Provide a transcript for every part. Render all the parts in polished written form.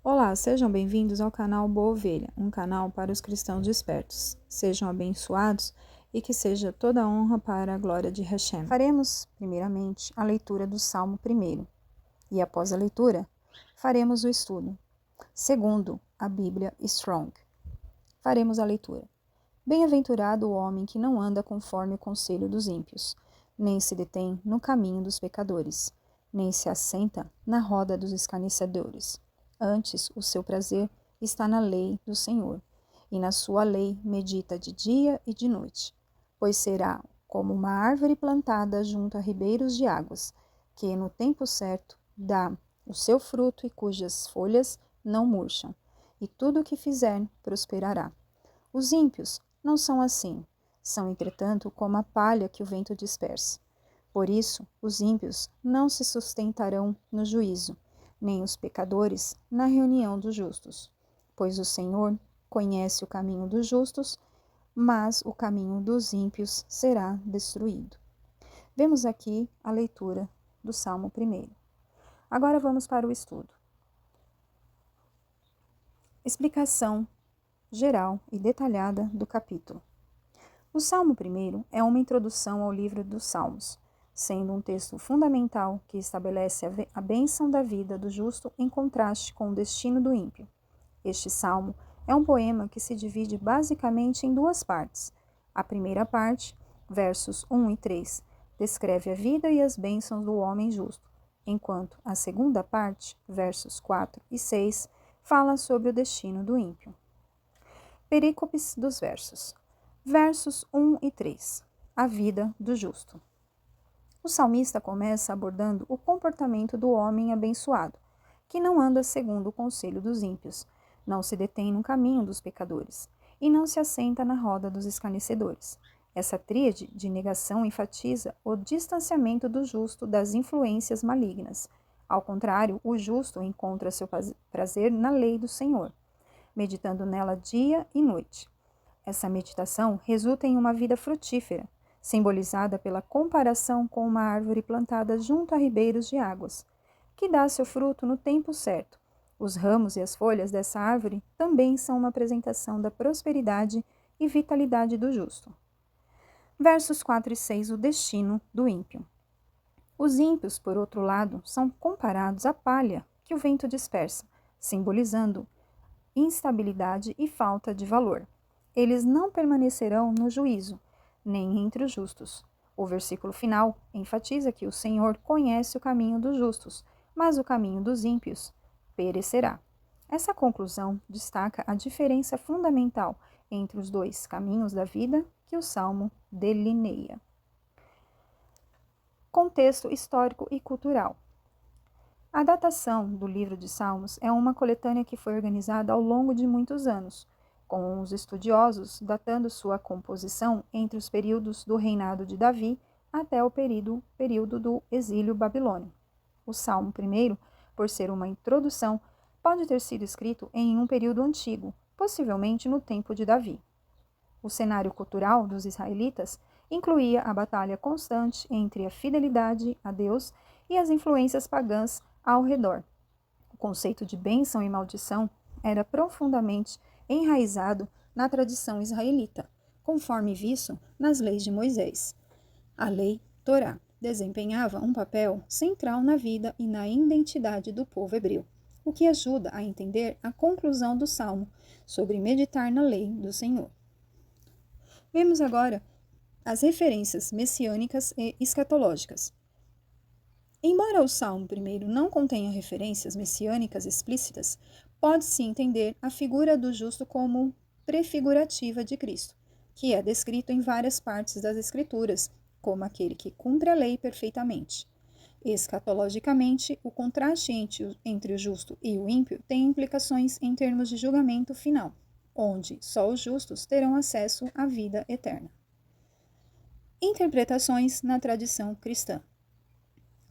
Olá, sejam bem-vindos ao canal Boa Ovelha, um canal para os cristãos despertos. Sejam abençoados e que seja toda a honra para a glória de Hashem. Faremos, primeiramente, a leitura do Salmo 1 e, após a leitura, faremos o estudo. Segundo, a Bíblia Strong. Faremos a leitura. Bem-aventurado o homem que não anda conforme o conselho dos ímpios, nem se detém no caminho dos pecadores, nem se assenta na roda dos escarnecedores. Antes, o seu prazer está na lei do Senhor, e na sua lei medita de dia e de noite. Pois será como uma árvore plantada junto a ribeiros de águas, que no tempo certo dá o seu fruto e cujas folhas não murcham, e tudo o que fizer prosperará. Os ímpios não são assim, são, entretanto, como a palha que o vento dispersa. Por isso, os ímpios não se sustentarão no juízo, nem os pecadores na reunião dos justos. Pois o Senhor conhece o caminho dos justos, mas o caminho dos ímpios será destruído. Vemos aqui a leitura do Salmo 1. Agora vamos para o estudo. Explicação geral e detalhada do capítulo. O Salmo 1 é uma introdução ao livro dos Salmos, sendo um texto fundamental que estabelece a bênção da vida do justo em contraste com o destino do ímpio. Este salmo é um poema que se divide basicamente em duas partes. A primeira parte, versos 1 e 3, descreve a vida e as bênçãos do homem justo, enquanto a segunda parte, versos 4 e 6, fala sobre o destino do ímpio. Perícopes dos versos. Versos 1 e 3. A vida do justo. O salmista começa abordando o comportamento do homem abençoado, que não anda segundo o conselho dos ímpios, não se detém no caminho dos pecadores, e não se assenta na roda dos escarnecedores. Essa tríade de negação enfatiza o distanciamento do justo das influências malignas. Ao contrário, o justo encontra seu prazer na lei do Senhor, meditando nela dia e noite. Essa meditação resulta em uma vida frutífera, simbolizada pela comparação com uma árvore plantada junto a ribeiros de águas, que dá seu fruto no tempo certo. Os ramos e as folhas dessa árvore também são uma apresentação da prosperidade e vitalidade do justo. Versos 4 e 6, o destino do ímpio. Os ímpios, por outro lado, são comparados à palha que o vento dispersa, simbolizando instabilidade e falta de valor. Eles não permanecerão no juízo, nem entre os justos. O versículo final enfatiza que o Senhor conhece o caminho dos justos, mas o caminho dos ímpios perecerá. Essa conclusão destaca a diferença fundamental entre os dois caminhos da vida que o Salmo delineia. Contexto histórico e cultural. A datação do livro de Salmos é uma coletânea que foi organizada ao longo de muitos anos, com os estudiosos datando sua composição entre os períodos do reinado de Davi até o período do exílio babilônico. O Salmo 1, por ser uma introdução, pode ter sido escrito em um período antigo, possivelmente no tempo de Davi. O cenário cultural dos israelitas incluía a batalha constante entre a fidelidade a Deus e as influências pagãs ao redor. O conceito de bênção e maldição era profundamente enraizado na tradição israelita, conforme visto nas leis de Moisés. A lei Torá desempenhava um papel central na vida e na identidade do povo hebreu, o que ajuda a entender a conclusão do Salmo sobre meditar na lei do Senhor. Vemos agora as referências messiânicas e escatológicas. Embora o Salmo 1 não contenha referências messiânicas explícitas, pode-se entender a figura do justo como prefigurativa de Cristo, que é descrito em várias partes das Escrituras, como aquele que cumpre a lei perfeitamente. Escatologicamente, o contraste entre o justo e o ímpio tem implicações em termos de julgamento final, onde só os justos terão acesso à vida eterna. Interpretações na tradição cristã.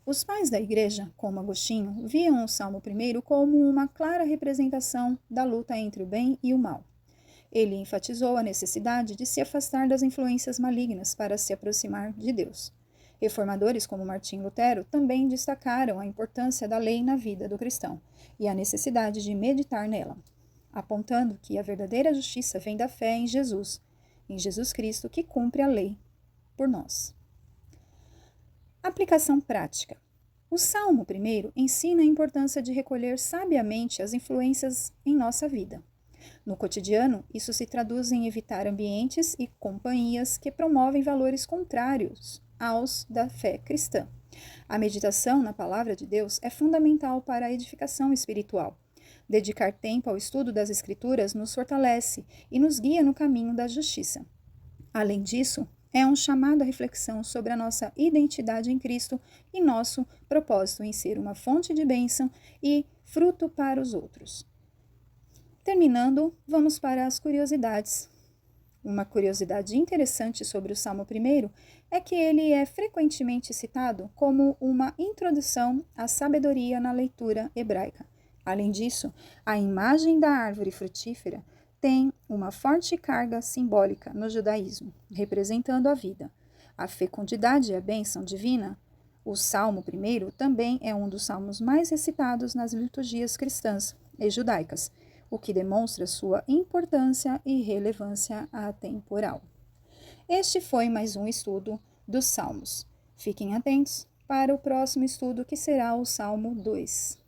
Os pais da igreja, como Agostinho, viam o Salmo 1 como uma clara representação da luta entre o bem e o mal. Ele enfatizou a necessidade de se afastar das influências malignas para se aproximar de Deus. Reformadores como Martim Lutero também destacaram a importância da lei na vida do cristão e a necessidade de meditar nela, apontando que a verdadeira justiça vem da fé em Jesus Cristo, que cumpre a lei por nós. Aplicação prática. O Salmo 1 ensina a importância de recolher sabiamente as influências em nossa vida. No cotidiano, isso se traduz em evitar ambientes e companhias que promovem valores contrários aos da fé cristã. A meditação na palavra de Deus é fundamental para a edificação espiritual. Dedicar tempo ao estudo das Escrituras nos fortalece e nos guia no caminho da justiça. Além disso, é um chamado à reflexão sobre a nossa identidade em Cristo e nosso propósito em ser uma fonte de bênção e fruto para os outros. Terminando, vamos para as curiosidades. Uma curiosidade interessante sobre o Salmo 1 é que ele é frequentemente citado como uma introdução à sabedoria na leitura hebraica. Além disso, a imagem da árvore frutífera tem uma forte carga simbólica no judaísmo, representando a vida, a fecundidade e a bênção divina. O Salmo 1 também é um dos salmos mais recitados nas liturgias cristãs e judaicas, o que demonstra sua importância e relevância atemporal. Este foi mais um estudo dos Salmos. Fiquem atentos para o próximo estudo, que será o Salmo 2.